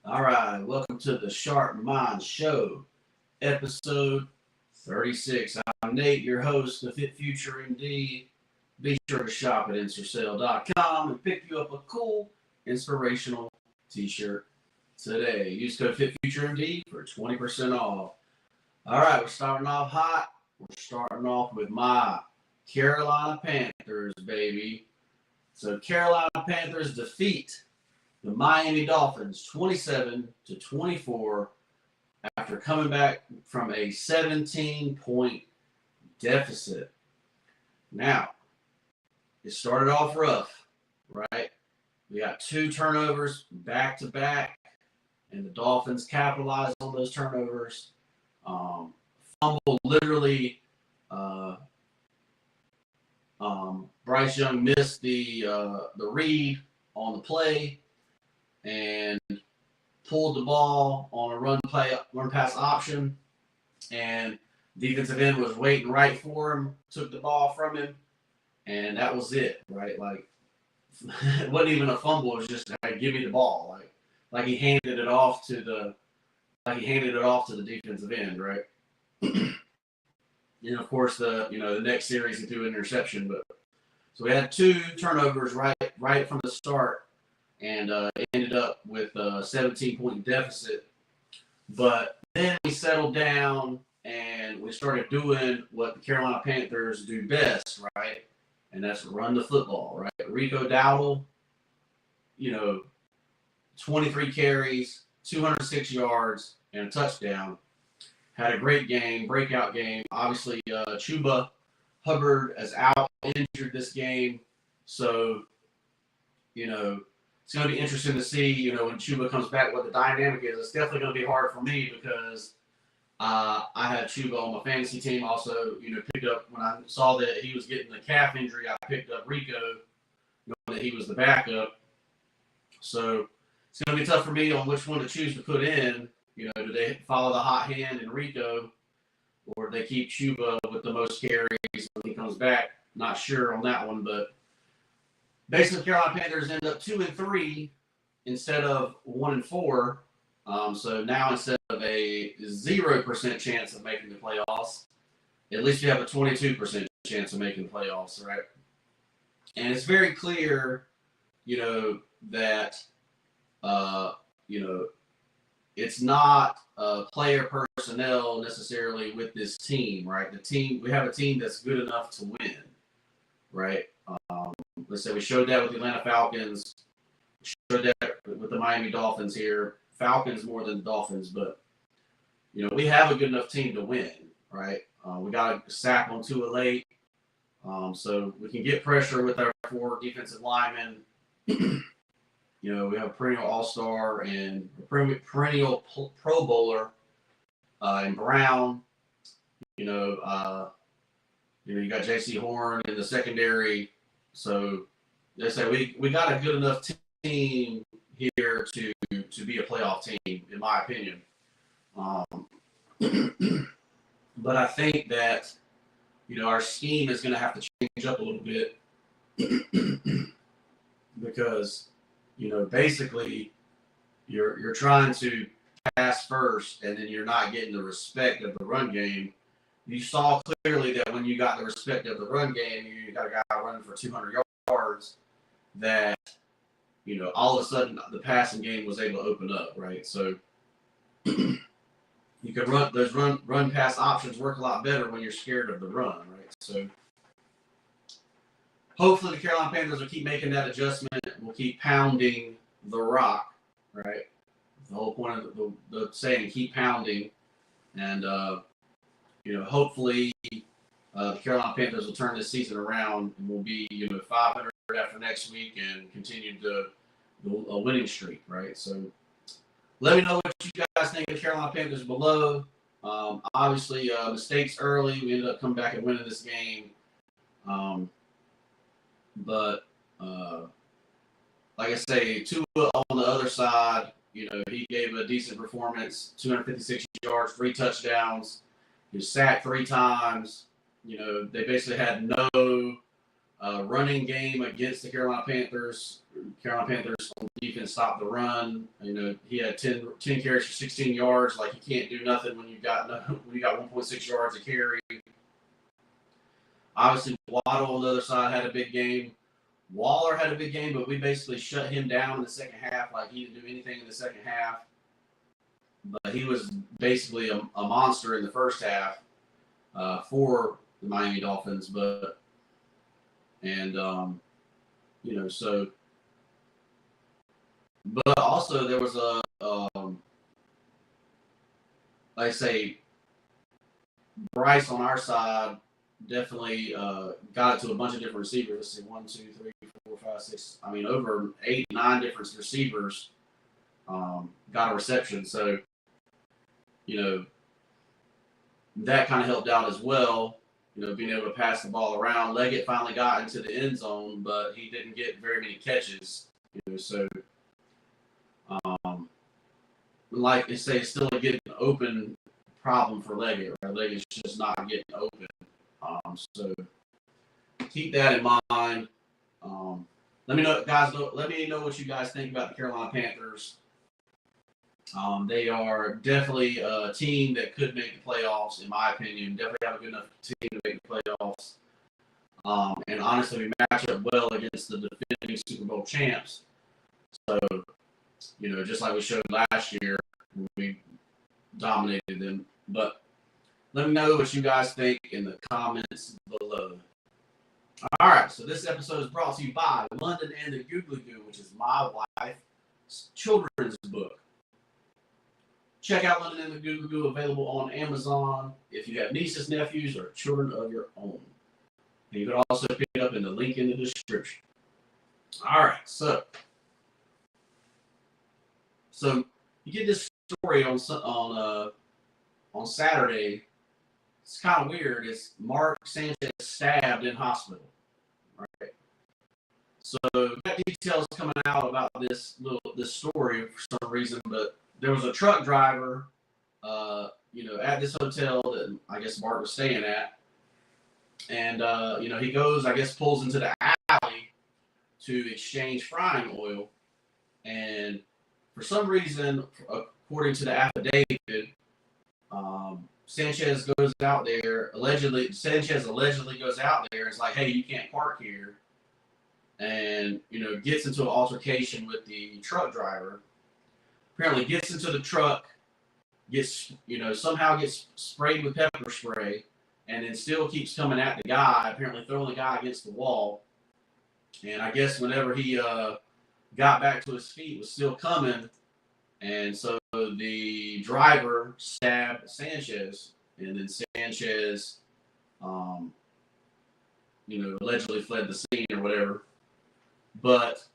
All right, welcome to the Sharp Mind Show, episode 36. I'm Nate, your host, the Fit Future MD. Be sure to shop at InserSale.com and pick you up a cool, inspirational t-shirt today. Use code FitFutureMD for 20% off. All right, we're starting off hot. We're starting off with my Carolina Panthers, baby. So Carolina Panthers defeat the Miami Dolphins 27-24 after coming back from a 17-point deficit. Now, it started off rough, right? We got two turnovers back to back, and the Dolphins capitalized on those turnovers. Fumble literally. Bryce Young missed the read on the play and pulled the ball on a run pass option, and defensive end was waiting right for him, took the ball from him, and that was it, right? Like, it wasn't even a fumble. It was just like, give me the ball, like he handed it off to the defensive end, right? And of course, the next series he threw an interception, but so we had two turnovers right from the start, and ended up with a 17-point deficit. But then we settled down and we started doing what the Carolina Panthers do best, right? And that's run the football, right? Rico Dowdle, 23 carries, 206 yards, and a touchdown. Had a great game, breakout game. Obviously, Chuba Hubbard is out injured this game. So, it's going to be interesting to see, when Chuba comes back, what the dynamic is. It's definitely going to be hard for me because I had Chuba on my fantasy team. Also, picked up when I saw that he was getting a calf injury, I picked up Rico, knowing that he was the backup. So it's going to be tough for me on which one to choose to put in. Do they follow the hot hand in Rico, or do they keep Chuba with the most carries when he comes back? Not sure on that one, but basically, Carolina Panthers end up 2-3 instead of 1-4. So now instead of a 0% chance of making the playoffs, at least you have a 22% chance of making the playoffs, right? And it's very clear, that it's not player personnel necessarily with this team, right? We have a team that's good enough to win, right? Let's say we showed that with the Atlanta Falcons, showed that with the Miami Dolphins here. Falcons more than the Dolphins, but we have a good enough team to win, right? We got a sack on Tua late, so we can get pressure with our four defensive linemen. We have a perennial All-Star and a perennial Pro Bowler in Brown. You got J.C. Horn in the secondary. So they say we got a good enough team here to be a playoff team, in my opinion. But I think that our scheme is going to have to change up a little bit because basically you're trying to pass first, and then you're not getting the respect of the run game. You saw clearly that when you got the respect of the run game, you got a guy running for 200 yards, that, all of a sudden the passing game was able to open up, right? So you can run those run pass options work a lot better when you're scared of the run, right? So hopefully the Carolina Panthers will keep making that adjustment. We'll keep pounding the rock, right? The whole point of the saying, keep pounding. And, hopefully the Carolina Panthers will turn this season around and we'll be, 500 after next week and continue a winning streak, right? So let me know what you guys think of the Carolina Panthers below. Obviously, mistakes early. We ended up coming back and winning this game. But like I say, Tua on the other side, he gave a decent performance, 256 yards, 3 touchdowns. He was sacked 3 times. They basically had no running game against the Carolina Panthers. Carolina Panthers on defense stopped the run. You know, he had 10 carries for 16 yards. Like, you can't do nothing when you got 1.6 yards a carry. Obviously, Waddle on the other side had a big game. Waller had a big game, but we basically shut him down in the second half. Like, he didn't do anything in the second half. But he was basically a monster in the first half for the Miami Dolphins. But also there was like I say, Bryce on our side definitely got it to a bunch of different receivers. Let's see, 1, 2, 3, 4, 5, 6. I mean, over 8, 9 different receivers got a reception. So, you know, that kind of helped out as well. You know, being able to pass the ball around. Leggett finally got into the end zone, but he didn't get very many catches. You know, so like they say, it's still a getting open problem for Leggett. Right? Leggett's just not getting open. So keep that in mind. Let me know, guys. Let me know what you guys think about the Carolina Panthers. They are definitely a team that could make the playoffs, in my opinion. Definitely have a good enough team to make the playoffs. And honestly, we match up well against the defending Super Bowl champs. So, you know, just like we showed last year, we dominated them. But let me know what you guys think in the comments below. All right, so this episode is brought to you by London and the Googly Goo, which is my wife's children's book. Check out London and the Googly Goo, available on Amazon if you have nieces, nephews, or children of your own. And you can also pick it up in the link in the description. All right, so you get this story on Saturday. It's kind of weird. It's Mark Sanchez stabbed in hospital. Right. So got details coming out about this story for some reason, but there was a truck driver, you know, at this hotel that I guess Mark was staying at, and you know, he goes, I guess, pulls into the alley to exchange frying oil, and for some reason, according to the affidavit, Sanchez goes out there. Sanchez allegedly goes out there and is like, "Hey, you can't park here," and you know, gets into an altercation with the truck driver. Apparently, gets into the truck, somehow gets sprayed with pepper spray, and then still keeps coming at the guy. Apparently, throwing the guy against the wall. And I guess whenever he got back to his feet, was still coming. And so the driver stabbed Sanchez, and then Sanchez, you know, allegedly fled the scene or whatever. But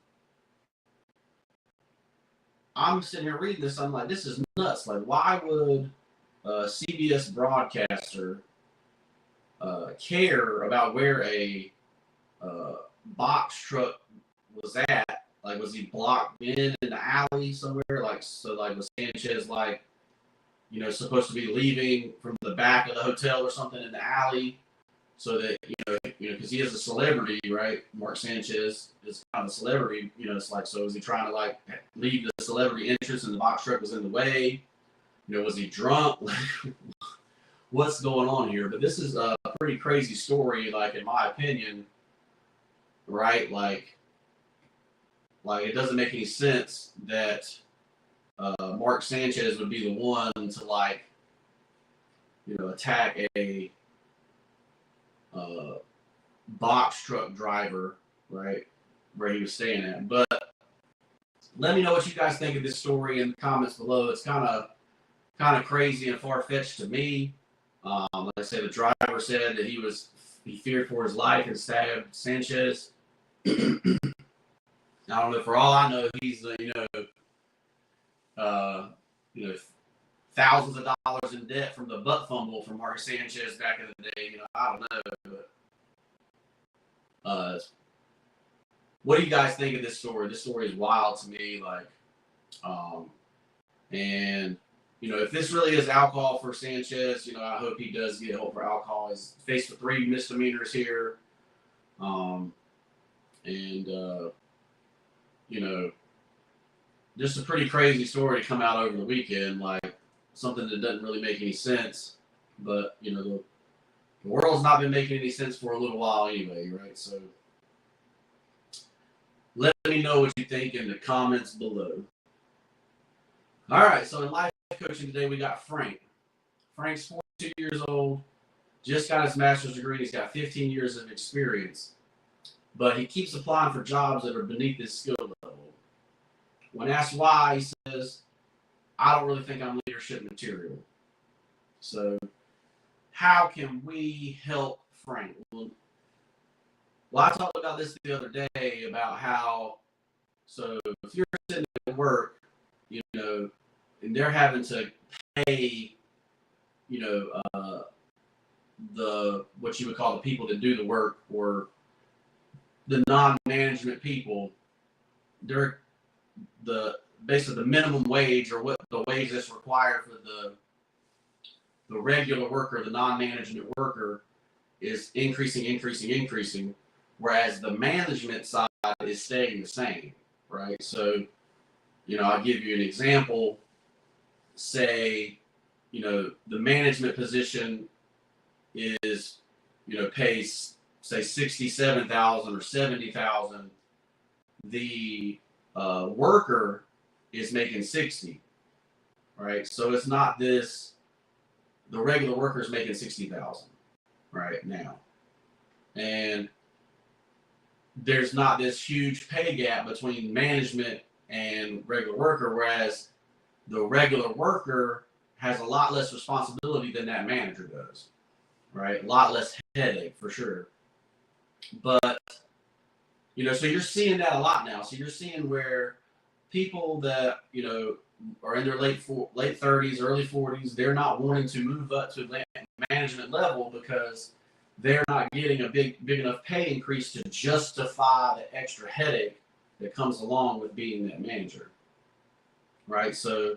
I'm sitting here reading this. I'm like, this is nuts. Like, why would a CBS broadcaster care about where a box truck was at? Like, was he blocked in the alley somewhere? Like, so, like, was Sanchez, like, you know, supposed to be leaving from the back of the hotel or something in the alley, so that, you know, because he is a celebrity, right? Mark Sanchez is kind of a celebrity. You know, it's like, so is he trying to, like, leave the celebrity entrance and the box truck was in the way? You know, was he drunk? What's going on here? But this is a pretty crazy story, like, in my opinion, right? Like it doesn't make any sense that Mark Sanchez would be the one to, like, you know, attack a box truck driver, right, where he was staying at. But let me know what you guys think of this story in the comments below. It's kind of crazy and far-fetched to me. Like I said, the driver said that he feared for his life and stabbed Sanchez. I don't know. For all I know, he's thousands of dollars in debt from the butt fumble from Mark Sanchez back in the day. You know, I don't know. But what do you guys think of this story? This story is wild to me. Like, and you know, if this really is alcohol for Sanchez, you know, I hope he does get help for alcohol. He's faced with 3 misdemeanors here. And, you know, just a pretty crazy story to come out over the weekend, like something that doesn't really make any sense. But, you know, the world's not been making any sense for a little while anyway, right? So let me know what you think in the comments below. All right, so in life coaching today, we got Frank. Frank's 42 years old, just got his master's degree. He's got 15 years of experience, but he keeps applying for jobs that are beneath his skill level. When asked why, he says, I don't really think I'm leadership material. So how can we help Frank? Well, I talked about this the other day about how, so if you're sitting at work, you know, and they're having to pay, you know, the, what you would call the people that do the work, or the non-management people, they're basically the minimum wage, or what the wage that's required for the regular worker, the non-management worker, is increasing, whereas the management side is staying the same, right? So, you know, I'll give you an example. Say, you know, the management position is, you know, pays, say, $67,000 or $70,000. The worker is making $60,000, right? So it's not this, the regular worker is making $60,000 right now, and there's not this huge pay gap between management and regular worker, whereas the regular worker has a lot less responsibility than that manager does, right? A lot less headache for sure. But, you know, so you're seeing that a lot now. So you're seeing where people that, you know, are in their late 30s, early 40s, they're not wanting to move up to management level because they're not getting a big enough pay increase to justify the extra headache that comes along with being that manager, right? So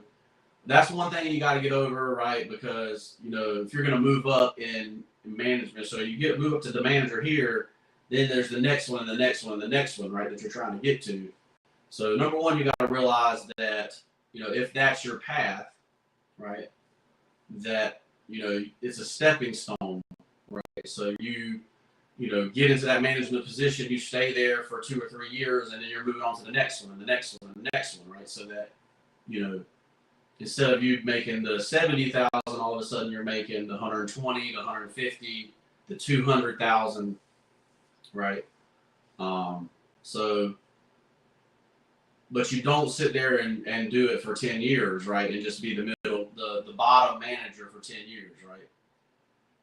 that's one thing you got to get over, right? Because, you know, if you're going to move up in management, so you move up to the manager here, then there's the next one, and the next one, and the next one, right, that you're trying to get to. So number one, you got to realize that, you know, if that's your path, right, that, you know, it's a stepping stone, right? So you know, get into that management position, you stay there for 2 or 3 years, and then you're moving on to the next one, and the next one, and the next one, right? So that, you know, instead of you making the 70,000, all of a sudden you're making the 120, the 150, the 200,000, right? So, but you don't sit there and do it for 10 years, right? And just be the bottom manager for 10 years, right?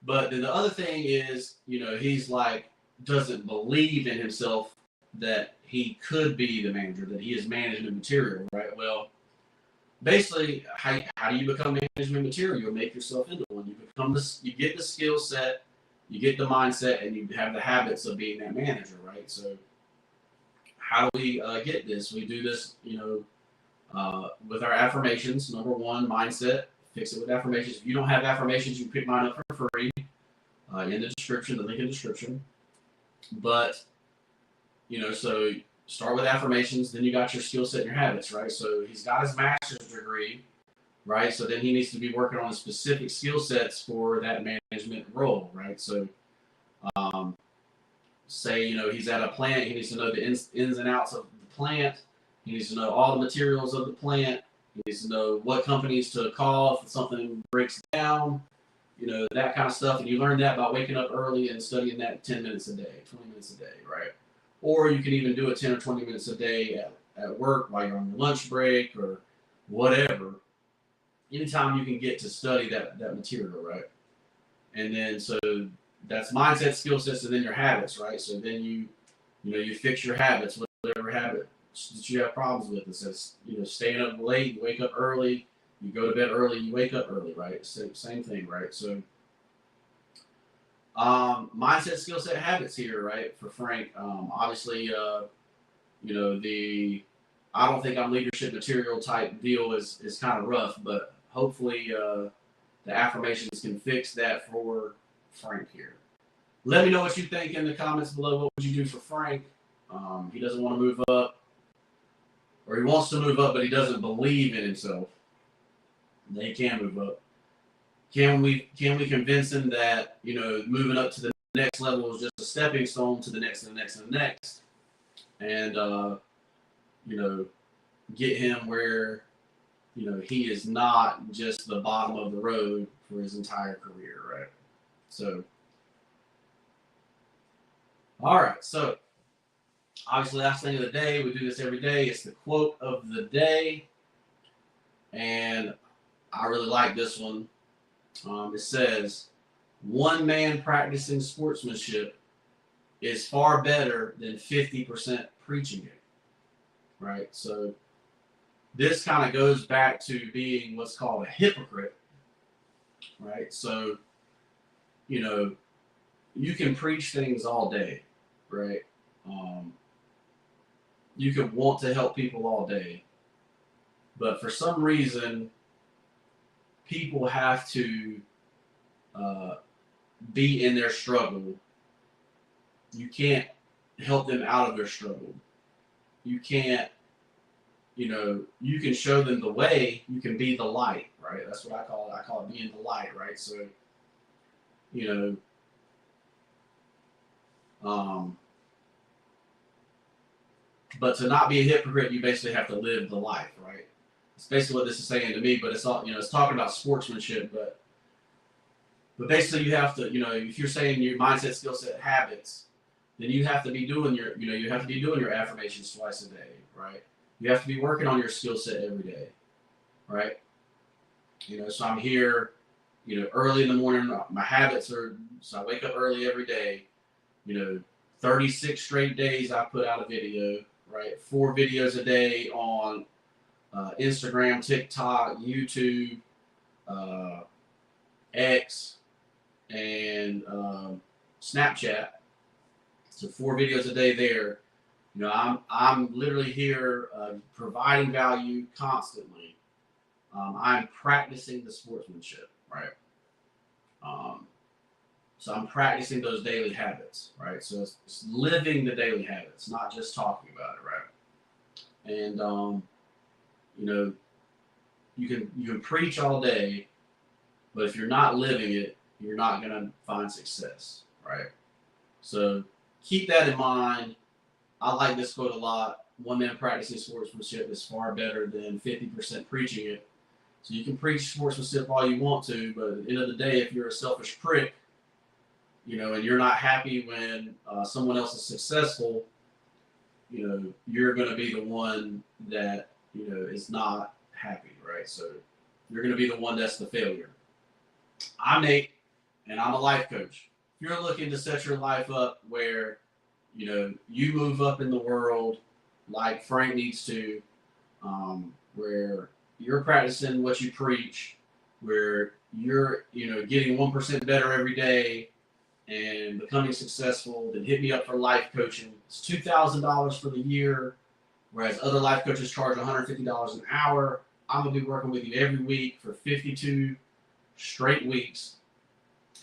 But then the other thing is, you know, he's like, doesn't believe in himself that he could be the manager, that he is management material, right? Well, basically, how do you become management material? You make yourself into one. You get the skill set, you get the mindset, and you have the habits of being that manager, right? So how do we get this? We do this, you know, with our affirmations. Number one, mindset. Fix it with affirmations. If you don't have affirmations, you can pick mine up for free in the description, the link in the description. But, you know, so start with affirmations, then you got your skill set and your habits, right? So he's got his master's degree, right? So then he needs to be working on specific skill sets for that management role, right? So say, you know, he's at a plant, he needs to know the ins and outs of the plant. He needs to know all the materials of the plant. He needs to know what companies to call if something breaks down, you know, that kind of stuff. And you learn that by waking up early and studying that 10 minutes a day, 20 minutes a day, right? Or you can even do it 10 or 20 minutes a day at work while you're on your lunch break or whatever. Anytime you can get to study that material, right? And then so that's mindset, skill sets, and then your habits, right? So then you fix your habits, whatever habit that you have problems with. It says, you know, staying up late, you wake up early, you go to bed early, you wake up early, right? Same thing, right? So mindset, skill set, habits here, right? For Frank, obviously, you know, I don't think I'm leadership material type deal is kind of rough, but hopefully the affirmations can fix that for Frank here. Let me know what you think in the comments below. What would you do for Frank? He doesn't want to move up, or he wants to move up, but he doesn't believe in himself. Then he can move up. Can we convince him that, you know, moving up to the next level is just a stepping stone to the next and the next and the next, and you know, get him where, you know, he is not just the bottom of the road for his entire career, right? So, all right. So, obviously, last thing of the day, we do this every day. It's the quote of the day, and I really like this one. It says, "One man practicing sportsmanship is far better than 50% preaching it." Right? So this kind of goes back to being what's called a hypocrite. Right? So, you know, you can preach things all day, right? You can want to help people all day, but for some reason, people have to be in their struggle. You can't help them out of their struggle. You can't, you know, you can show them the way. You can be the light, right? That's what I call it. I call it being the light, right? So, you know, but to not be a hypocrite, you basically have to live the life, right? It's basically what this is saying to me, but it's all, you know, it's talking about sportsmanship, but basically you have to, you know, if you're saying your mindset, skill set, habits, then you have to be doing your, you know, you have to be doing your affirmations twice a day, right? You have to be working on your skill set every day, right? You know, so I'm here, you know, early in the morning. My habits are, so I wake up early every day. You know, 36 straight days I put out a video, right? 4 videos a day on Instagram, TikTok, YouTube, X, and Snapchat. So 4 videos a day there. You know, I'm literally here providing value constantly. I'm practicing the sportsmanship, right? So I'm practicing those daily habits, right? So it's living the daily habits, not just talking about it, right? And you know, you can preach all day, but if you're not living it, you're not gonna find success, right? So keep that in mind. I like this quote a lot. One man practicing sportsmanship is far better than 50% preaching it. So you can preach sportsmanship all you want to, but at the end of the day, if you're a selfish prick, you know, and you're not happy when someone else is successful, you know, you're going to be the one that, you know, is not happy, right? So you're going to be the one that's the failure. I'm Nate, and I'm a life coach. If you're looking to set your life up where, you know, you move up in the world like Frank needs to, where you're practicing what you preach, where you're, you know, getting 1% better every day and becoming successful, then hit me up for life coaching. It's $2,000 for the year, whereas other life coaches charge $150 an hour. I'm going to be working with you every week for 52 straight weeks,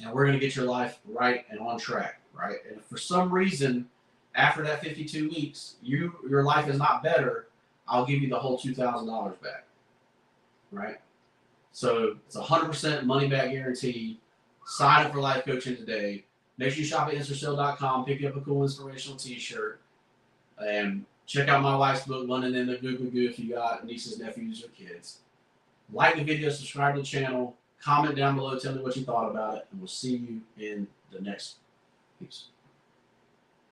and we're going to get your life right and on track, right? And if for some reason, after that 52 weeks, your life is not better, I'll give you the whole $2,000 back, right? So it's 100% money back guarantee. Sign up for life coaching today. Make sure you shop at srpayed.com, pick up a cool inspirational t-shirt, and check out my wife's book, London in the Goo Goo Goo, if you got nieces, nephews, or kids. Like the video, subscribe to the channel, comment down below, tell me what you thought about it, and we'll see you in the next piece.